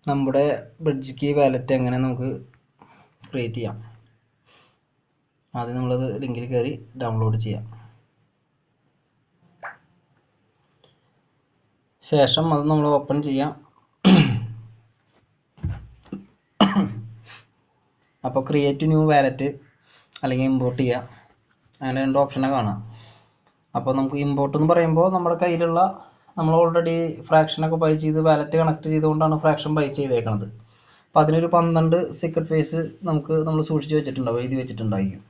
നമ്മുടെ bridge key wallet എങ്ങനെ നമുക്ക് ക്രിയേറ്റ് ചെയ്യാം. ആദ്യം നമ്മളത് ലിങ്കിൽ കയറി ഡൗൺലോഡ് ചെയ്യാം. ശേഷം അത് നമ്മൾ ഓപ്പൺ ചെയ്യാം. അപ്പോൾ ക്രിയേറ്റ് ന്യൂ വാലറ്റ് അല്ലെങ്കിൽ ഇമ്പോർട്ട് ചെയ്യാം, അങ്ങനെ 2 ഓപ്ഷനെ കാണാം. അപ്പോൾ നമുക്ക് ഇമ്പോർട്ട് എന്ന് പറയുമ്പോൾ നമ്മുടെ കയ്യിലുള്ള നമ്മൾ ഓൾറെഡി ഫ്രാക്ഷനൊക്കെ ബൈ ചെയ്ത് വാലറ്റ് കണക്ട് ചെയ്തുകൊണ്ടാണ് ഫ്രാക്ഷൻ ബൈ ചെയ്തേക്കുന്നത്. അപ്പോൾ അതിനൊരു 12 സീക്രട്ട് ഫേസ് നമ്മൾ സൂക്ഷിച്ച് വെച്ചിട്ടുണ്ടാവും, എഴുതി വെച്ചിട്ടുണ്ടായിരിക്കും.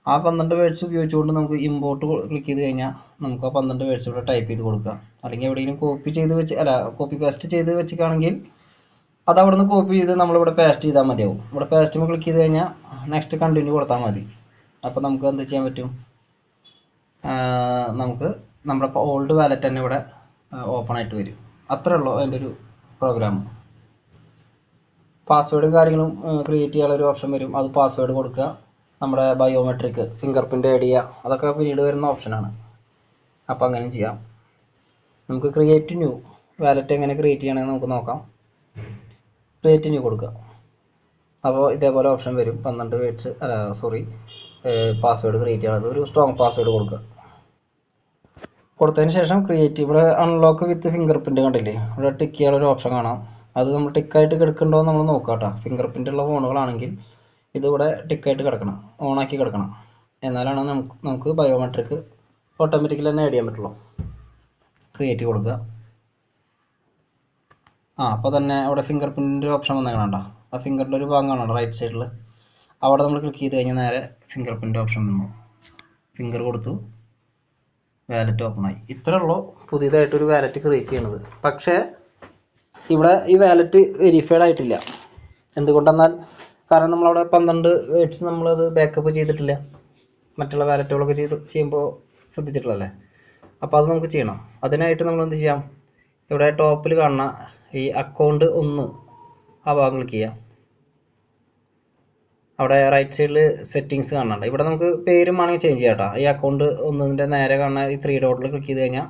ആ 12 വേർഡ്സ് ഉപയോഗിച്ചുകൊണ്ട് നമുക്ക് ഇമ്പോർട്ട് ക്ലിക്ക് ചെയ്ത് കഴിഞ്ഞാൽ നമുക്ക് ആ 12 വേർഡ്സ് ഇവിടെ ടൈപ്പ് ചെയ്ത് കൊടുക്കാം. അല്ലെങ്കിൽ എവിടെയെങ്കിലും കോപ്പി പേസ്റ്റ് ചെയ്ത് വെച്ചിട്ടാണെങ്കിൽ അത് അവിടെ നിന്ന് കോപ്പി ചെയ്ത് നമ്മളിവിടെ പേസ്റ്റ് ചെയ്താൽ മതിയാവും. ഇവിടെ പേസ്റ്റ് ക്ലിക്ക് ചെയ്ത് കഴിഞ്ഞാൽ നെക്സ്റ്റ് കണ്ടിന്യൂ കൊടുത്താൽ മതി. അപ്പോൾ നമുക്ക് എന്ത് ചെയ്യാൻ പറ്റും, നമുക്ക് നമ്മുടെ ഓൾഡ് വാലറ്റ് തന്നെ ഇവിടെ ഓപ്പൺ ആയിട്ട് വരും. അത്രേ ഉള്ളൂ അതിൻ്റെ ഒരു പ്രോഗ്രാം. പാസ്വേഡും കാര്യങ്ങളും ക്രിയേറ്റ് ചെയ്യാനുള്ളൊരു ഓപ്ഷൻ വരും, അത് പാസ്വേഡ് കൊടുക്കുക. നമ്മുടെ ബയോമെട്രിക് ഫിംഗർ പ്രിൻ്റ് ആഡ് ചെയ്യുക, അതൊക്കെ പിന്നീട് വരുന്ന ഓപ്ഷനാണ്. അപ്പോൾ അങ്ങനെ ചെയ്യാം. നമുക്ക് ക്രിയേറ്റ് ന്യൂ വാലറ്റ് എങ്ങനെ ക്രിയേറ്റ് ചെയ്യണമെന്ന് നമുക്ക് നോക്കാം. ക്രിയേറ്റ് ന്യൂ കൊടുക്കുക. അപ്പോൾ ഇതേപോലെ ഓപ്ഷൻ വരും. 12 വേർഡ്സ് പാസ്വേഡ് ക്രിയേറ്റ് ചെയ്യണത് ഒരു സ്ട്രോങ് പാസ്വേഡ് കൊടുക്കുക. കൊടുത്തതിന് ശേഷം ക്രിയേറ്റ്, ഇവിടെ അൺലോക്ക് വിത്ത് ഫിംഗർ പ്രിൻ്റ് കണ്ടില്ലേ, ഇവിടെ ടിക്ക് ചെയ്യാനൊരു ഓപ്ഷൻ കാണാം. അത് നമ്മൾ ടിക്കായിട്ട് കിടക്കണ്ടോ എന്ന് നമ്മൾ നോക്കാം കേട്ടോ. ഫിംഗർ പ്രിൻ്റ് ഉള്ള ഫോണുകളാണെങ്കിൽ ഇതിവിടെ ടിക്കായിട്ട് കിടക്കണം, ഓണാക്കി കിടക്കണം. എന്നാലാണ് നമുക്ക് ബയോമെട്രിക് ഓട്ടോമാറ്റിക്കലി തന്നെ ആഡ് ചെയ്യാൻ പറ്റുള്ളൂ. ക്രിയേറ്റ് കൊടുക്കുക. അപ്പോൾ തന്നെ അവിടെ ഫിംഗർ പ്രിൻ്റിൻ്റെ ഓപ്ഷൻ വന്നേക്കണോ. ആ ഫിംഗറിൻ്റെ ഒരു ഭാഗം കാണണം റൈറ്റ് സൈഡിൽ. അവിടെ നമ്മൾ ക്ലിക്ക് ചെയ്ത് കഴിഞ്ഞാൽ നേരെ ഫിംഗർ പ്രിൻ്റ് ഓപ്ഷൻ വന്നു. ഫിംഗർ കൊടുത്തു, വാലറ്റ് ഓപ്പൺ ആയി. ഇത്രേ ഉള്ളൂ പുതിയതായിട്ടൊരു വാലറ്റ് ക്രിയേറ്റ് ചെയ്യണത്. പക്ഷേ ഇവിടെ ഈ വാലറ്റ് വെരിഫൈഡ് ആയിട്ടില്ല. എന്തുകൊണ്ടെന്നാൽ കാരണം നമ്മളവിടെ 12 വേർഡ്സ് നമ്മളത് ബാക്കപ്പ് ചെയ്തിട്ടില്ല. മറ്റുള്ള വാലറ്റുകളൊക്കെ ചെയ്യുമ്പോൾ ശ്രദ്ധിച്ചിട്ടുള്ളതല്ലേ. അപ്പോൾ അത് നമുക്ക് ചെയ്യണം. അതിനായിട്ട് നമ്മൾ എന്ത് ചെയ്യാം, ഇവിടെ ടോപ്പിൽ കാണുന്ന ഈ അക്കൗണ്ട് 1 ആ ഭാഗം ക്ലിക്ക് ചെയ്യാം. അവിടെ റൈറ്റ് സൈഡിൽ സെറ്റിങ്സ് കാണുന്നുണ്ട്. ഇവിടെ നമുക്ക് പേരും വേണമെങ്കിൽ ചേഞ്ച് ചെയ്യാം കേട്ടോ. ഈ അക്കൗണ്ട് 1ൻ്റെ നേരെ കാണുന്ന ഈ 3 ഡോട്ടിൽ ക്ലിക്ക് ചെയ്ത് കഴിഞ്ഞാൽ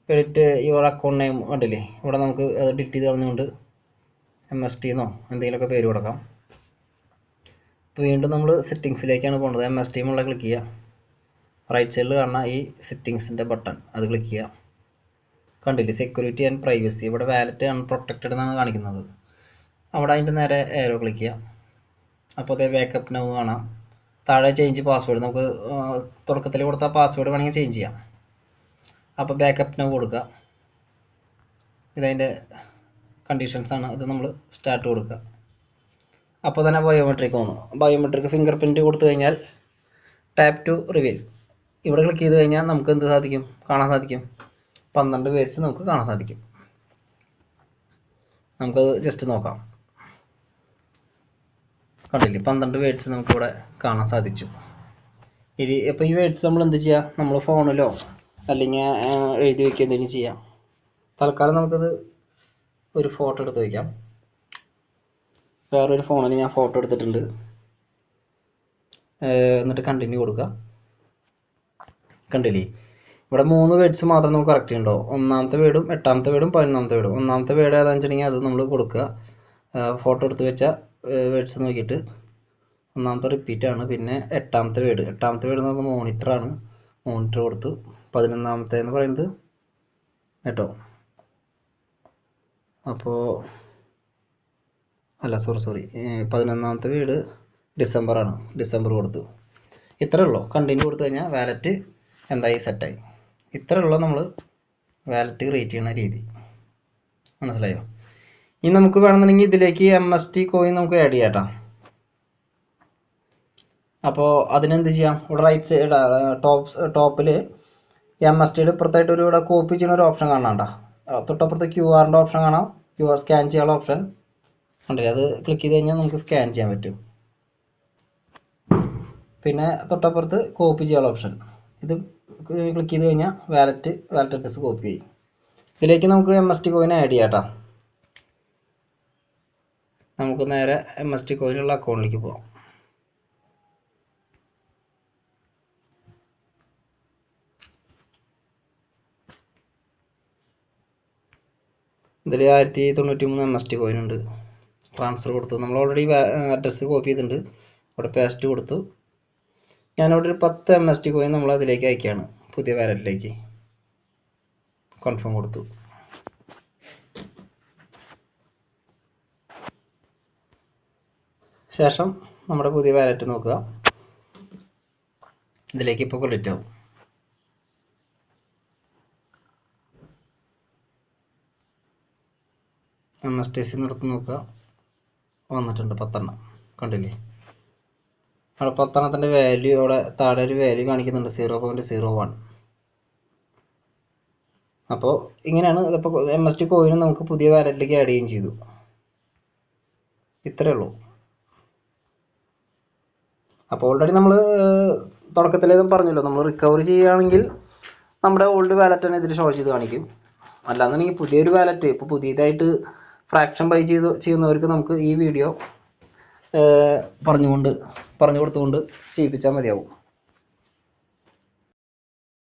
എഡിറ്റ് യുവർ അക്കൗണ്ട് നെയിം കണ്ടില്ലേ, ഇവിടെ നമുക്ക് അത് ഡിലീറ്റ് ചെയ്ത് കളഞ്ഞുകൊണ്ട് MST എന്നോ എന്തെങ്കിലുമൊക്കെ പേര് കൊടുക്കാം. വീണ്ടും നമ്മൾ സെറ്റിങ്സിലേക്കാണ് പോകുന്നത്. MST എന്നുള്ള ക്ലിക്ക് ചെയ്യുക. റൈറ്റ് സൈഡിൽ കാണുന്ന ഈ സെറ്റിങ്സിൻ്റെ ബട്ടൺ അത് ക്ലിക്ക് ചെയ്യുക. കണ്ടില്ലേ, സെക്യൂരിറ്റി ആൻഡ് പ്രൈവസി, ഇവിടെ വാലറ്റ് അൺപ്രൊട്ടക്റ്റഡ് എന്നാണ് കാണിക്കുന്നത്. അവിടെ അതിൻ്റെ നേരെ ഏരോ ക്ലിക്ക് ചെയ്യുക. അപ്പോൾ അതേ ബാക്കപ്പ് നൗ കാണാം. താഴെ ചേഞ്ച് പാസ്വേഡ്, നമുക്ക് തുടക്കത്തിൽ കൊടുത്ത പാസ്വേഡ് വേണമെങ്കിൽ ചേഞ്ച് ചെയ്യാം. അപ്പോൾ ബാക്കപ്പ് നൗ കൊടുക്കുക. ഇതതിൻ്റെ കണ്ടീഷൻസാണ്. ഇത് നമ്മൾ സ്റ്റാർട്ട് കൊടുക്കുക. അപ്പോൾ തന്നെ ബയോമെട്രിക് വന്നു. ബയോമെട്രിക് ഫിംഗർ പ്രിൻറ്റ് കൊടുത്തു കഴിഞ്ഞാൽ ടാപ്പ് ടു റിവീൽ, ഇവിടെ ക്ലിക്ക് ചെയ്ത് കഴിഞ്ഞാൽ നമുക്ക് എന്ത് സാധിക്കും, കാണാൻ സാധിക്കും, 12 വേർഡ്സ് നമുക്ക് കാണാൻ സാധിക്കും. നമുക്കത് ജസ്റ്റ് നോക്കാം. കണ്ടില്ലേ, 12 വേർഡ്സ് നമുക്കിവിടെ കാണാൻ സാധിച്ചു. അപ്പോൾ ഈ വേർഡ്സ് നമ്മൾ എന്ത് ചെയ്യുക, നമ്മൾ ഫോണിലോ അല്ലെങ്കിൽ എഴുതി വയ്ക്കുക എന്തെങ്കിലും ചെയ്യാം. തൽക്കാലം നമുക്കത് ഒരു ഫോട്ടോ എടുത്ത് വയ്ക്കാം. വേറൊരു ഫോണിൽ ഞാൻ ഫോട്ടോ എടുത്തിട്ടുണ്ട്. എന്നിട്ട് കണ്ടിന്യൂ കൊടുക്കുക. കണ്ടില്ലേ, ഇവിടെ 3 വേർഡ്സ് മാത്രം നമുക്ക് കറക്റ്റ് ഉണ്ടോ. 1ാമത്തെ വേർഡും 8ാമത്തെ വേർഡും 11ാമത്തെ വേർഡും. 1ാമത്തെ വേർഡ് ഏതാണെന്ന് വെച്ചിട്ടുണ്ടെങ്കിൽ അത് നമ്മൾ കൊടുക്കുക. ഫോട്ടോ എടുത്ത് വെച്ച വേർഡ്സ് നോക്കിയിട്ട് 1ാമത്തെ റിപ്പീറ്റാണ്. പിന്നെ 8ാമത്തെ വേർഡ് എന്ന് പറയുന്നത് മോണിറ്ററാണ്. മോണിറ്റർ കൊടുത്തു. 11ാമത്തെ എന്ന് പറയുന്നത് കേട്ടോ. അപ്പോൾ അല്ല സോറി 11ാമത്തെ വേർഡ് ഡിസംബറാണ്. ഡിസംബർ കൊടുത്തു. ഇത്രേ ഉള്ളൂ. കണ്ടിന്യൂ കൊടുത്തു കഴിഞ്ഞാൽ വാലറ്റ് എന്തായി, സെറ്റായി. ഇത്രേ ഉള്ളൂ നമ്മൾ വാലറ്റ് ക്രിയേറ്റ് ചെയ്യുന്ന രീതി. മനസ്സിലായോ? ഇനി നമുക്ക് വേണമെന്നുണ്ടെങ്കിൽ ഇതിലേക്ക് MST കോയിൻ നമുക്ക് ആഡ് ചെയ്യാം കേട്ടോ. അപ്പോൾ അതിനെന്ത് ചെയ്യാം, ഇവിടെ റൈറ്റ് സൈഡ് ടോപ്പിൽ MSTയുടെ ഇപ്പുറത്തായിട്ട് ഇവിടെ കോപ്പി ചെയ്യുന്ന ഒരു ഓപ്ഷൻ കാണാം കേട്ടോ. തൊട്ടപ്പുറത്ത് QR ഓപ്ഷൻ കാണാം. QR സ്കാൻ ചെയ്യാനുള്ള ഓപ്ഷൻ ഉണ്ടല്ലേ, അത് ക്ലിക്ക് ചെയ്ത് കഴിഞ്ഞാൽ നമുക്ക് സ്കാൻ ചെയ്യാൻ പറ്റും. പിന്നെ തൊട്ടപ്പുറത്ത് കോപ്പി ചെയ്യാനുള്ള ഓപ്ഷൻ, ഇത് ക്ലിക്ക് ചെയ്ത് കഴിഞ്ഞാൽ വാലറ്റ് അഡ്രസ് കോപ്പി ചെയ്യും. ഇതിലേക്ക് നമുക്ക് MST കോയിൻ ആഡ് ചെയ്യാം കേട്ടോ. നമുക്ക് നേരെ MST കോയിനുള്ള അക്കൗണ്ടിലേക്ക് പോകാം. ഇതിൽ 1093 MST കോയിൻ ഉണ്ട്. ട്രാൻസ്ഫർ കൊടുത്തു. നമ്മൾ ഓൾറെഡി അഡ്രസ്സ് കോപ്പി ചെയ്തിട്ടുണ്ട്. അവിടെ പേസ്റ്റ് കൊടുത്തു. ഞാനവിടെ ഒരു 10 MST കോയിൻ നമ്മൾ അതിലേക്ക് അയക്കുകയാണ്, പുതിയ വാലറ്റിലേക്ക്. കൺഫേം കൊടുത്തു. ശേഷം നമ്മുടെ പുതിയ വാലറ്റ് നോക്കുക. ഇതിലേക്ക് ഇപ്പോൾ ക്രെഡിറ്റ് ആവും. MSTC എടുത്ത് നോക്കുക, വന്നിട്ടുണ്ട് 10 കണ്ടില്ലേ? അവിടെ 10 വാല്യൂ, അവിടെ താഴെ ഒരു വാല്യൂ കാണിക്കുന്നുണ്ട് 0.01. അപ്പോൾ ഇങ്ങനെയാണ്. ഇതിപ്പോൾ MST കോയിനും നമുക്ക് പുതിയ വാലറ്റിലേക്ക് ആഡ് ചെയ്യുകയും ചെയ്തു. ഇത്രയേ ഉള്ളൂ. അപ്പോൾ ഓൾറെഡി നമ്മൾ തുടക്കത്തിലേ പറഞ്ഞല്ലോ, നമ്മൾ റിക്കവറി ചെയ്യുകയാണെങ്കിൽ നമ്മുടെ ഓൾഡ് വാലറ്റ് തന്നെ ഇതിൽ ഷോ ചെയ്ത് കാണിക്കും. അല്ലാന്നുണ്ടെങ്കിൽ പുതിയൊരു വാലറ്റ്, ഇപ്പോൾ പുതിയതായിട്ട് ഫ്രാക്ഷൻ ബൈ ചെയ്യുന്നവർക്ക് നമുക്ക് ഈ വീഡിയോ പറഞ്ഞു കൊടുത്തുകൊണ്ട് ചെയ്യിപ്പിച്ചാൽ മതിയാവും.